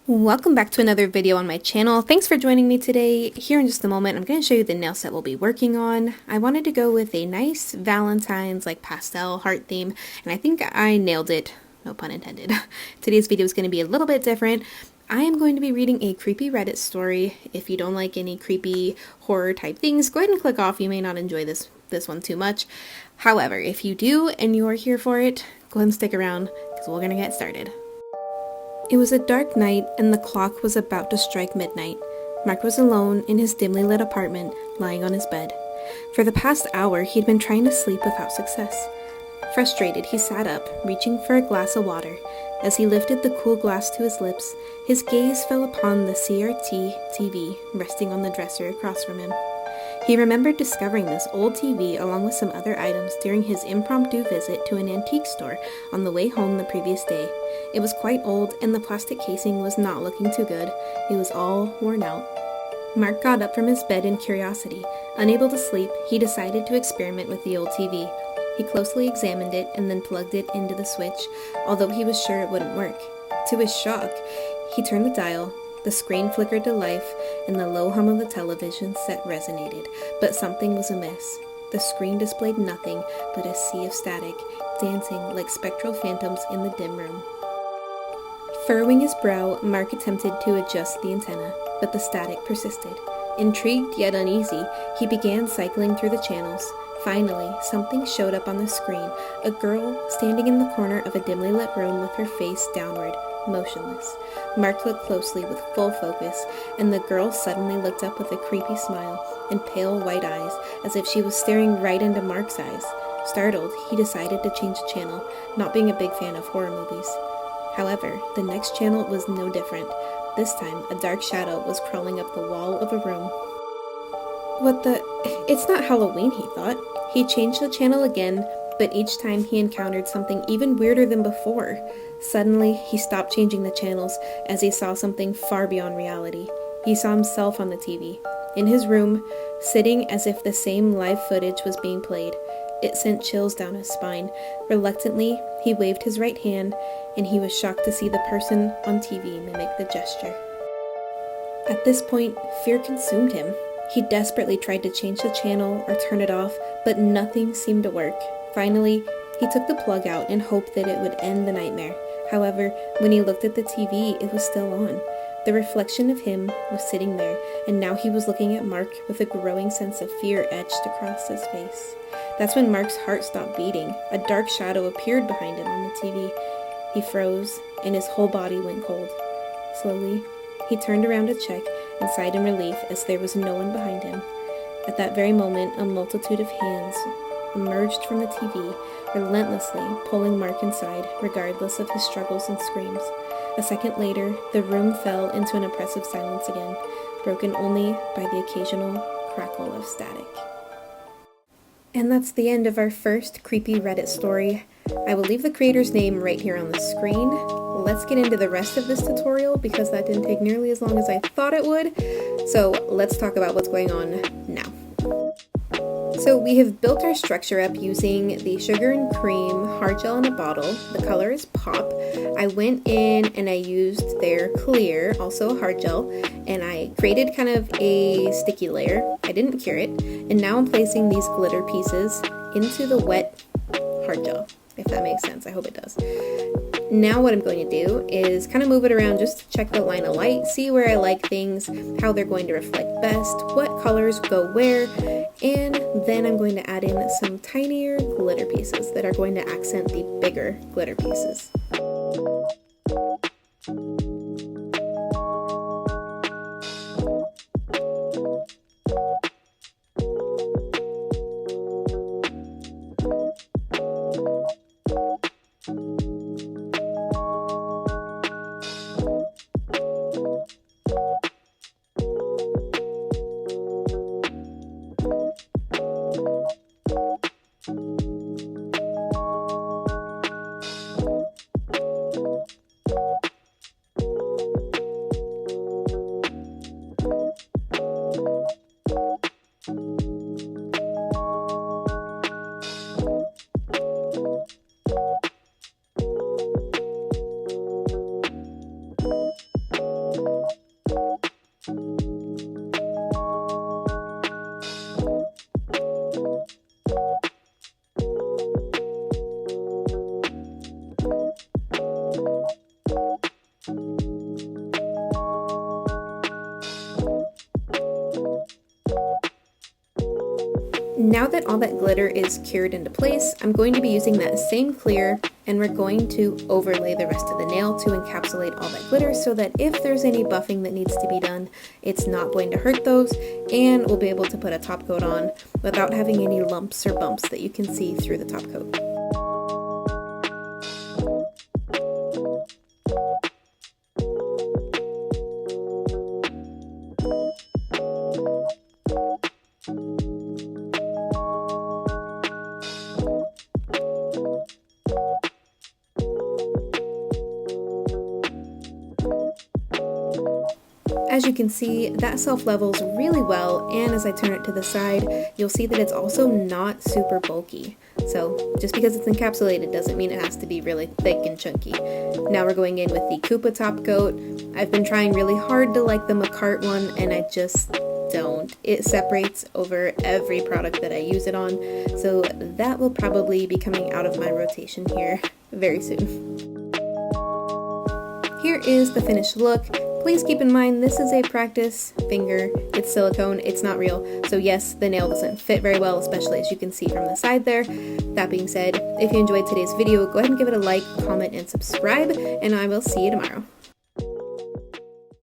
Welcome back to another video on my channel. Thanks for joining me today. Here in just a moment, I'm going to show you the nail set we'll be working on. I wanted to go with a nice Valentine's like pastel heart theme, and I think I nailed it, no pun intended. Today's video is going to be a little bit different. I am going to be reading a creepy Reddit story. If you don't like any creepy horror type things, go ahead and click off. You may not enjoy this one too much. However, if you do and you are here for it, go ahead and stick around because we're going to get started. It was a dark night, and the clock was about to strike midnight. Mark was alone in his dimly lit apartment, lying on his bed. For the past hour, he'd been trying to sleep without success. Frustrated, he sat up, reaching for a glass of water. As he lifted the cool glass to his lips, his gaze fell upon the CRT TV resting on the dresser across from him. He remembered discovering this old TV along with some other items during his impromptu visit to an antique store on the way home the previous day. It was quite old, and the plastic casing was not looking too good. It was all worn out. Mark got up from his bed in curiosity. Unable to sleep, he decided to experiment with the old TV. He closely examined it and then plugged it into the switch, although he was sure it wouldn't work. To his shock, he turned the dial. The screen flickered to life, and the low hum of the television set resonated, but something was amiss. The screen displayed nothing but a sea of static, dancing like spectral phantoms in the dim room. Furrowing his brow, Mark attempted to adjust the antenna, but the static persisted. Intrigued yet uneasy, he began cycling through the channels. Finally, something showed up on the screen, a girl standing in the corner of a dimly lit room with her face downward, motionless. Mark looked closely with full focus, and the girl suddenly looked up with a creepy smile and pale white eyes, as if she was staring right into Mark's eyes. Startled, he decided to change the channel, not being a big fan of horror movies. However, the next channel was no different. This time, a dark shadow was crawling up the wall of a room. What the? It's not Halloween, he thought. He changed the channel again, but each time he encountered something even weirder than before. Suddenly, he stopped changing the channels as he saw something far beyond reality. He saw himself on the TV, in his room, sitting as if the same live footage was being played. It sent chills down his spine. Reluctantly, he waved his right hand, and he was shocked to see the person on TV mimic the gesture. At this point, fear consumed him. He desperately tried to change the channel or turn it off, but nothing seemed to work. Finally, he took the plug out and hoped that it would end the nightmare. However, when he looked at the TV, it was still on. The reflection of him was sitting there, and now he was looking at Mark with a growing sense of fear etched across his face. That's when Mark's heart stopped beating. A dark shadow appeared behind him on the TV. He froze, and his whole body went cold. Slowly, he turned around to check and sighed in relief as there was no one behind him. At that very moment, a multitude of hands emerged from the TV, relentlessly pulling Mark inside, regardless of his struggles and screams. A second later, the room fell into an oppressive silence again, broken only by the occasional crackle of static. And that's the end of our first creepy Reddit story. I will leave the creator's name right here on the screen. Let's get into the rest of this tutorial because that didn't take nearly as long as I thought it would. So let's talk about what's going on now. So we have built our structure up using the sugar and cream hard gel in a bottle. The color is Pop. I went in and I used their clear, also hard gel, and I created kind of a sticky layer. I didn't cure it. And now I'm placing these glitter pieces into the wet hard gel, if that makes sense. I hope it does. Now what I'm going to do is kind of move it around just to check the line of light, see where I like things, how they're going to reflect best, what colors go where, and then I'm going to add in some tinier glitter pieces that are going to accent the bigger glitter pieces. Now that all that glitter is cured into place, I'm going to be using that same clear and we're going to overlay the rest of the nail to encapsulate all that glitter so that if there's any buffing that needs to be done, it's not going to hurt those, and we'll be able to put a top coat on without having any lumps or bumps that you can see through the top coat. As you can see, that self-levels really well, and as I turn it to the side, you'll see that it's also not super bulky. So just because it's encapsulated doesn't mean it has to be really thick and chunky. Now we're going in with the Kupa top coat. I've been trying really hard to like the McCart one, and I just don't. It separates over every product that I use it on, so that will probably be coming out of my rotation here very soon. Here is the finished look. Please keep in mind this is a practice finger, it's silicone, it's not real, so yes, the nail doesn't fit very well, especially as you can see from the side there. That being said, if you enjoyed today's video, go ahead and give it a like, comment, and subscribe, and I will see you tomorrow.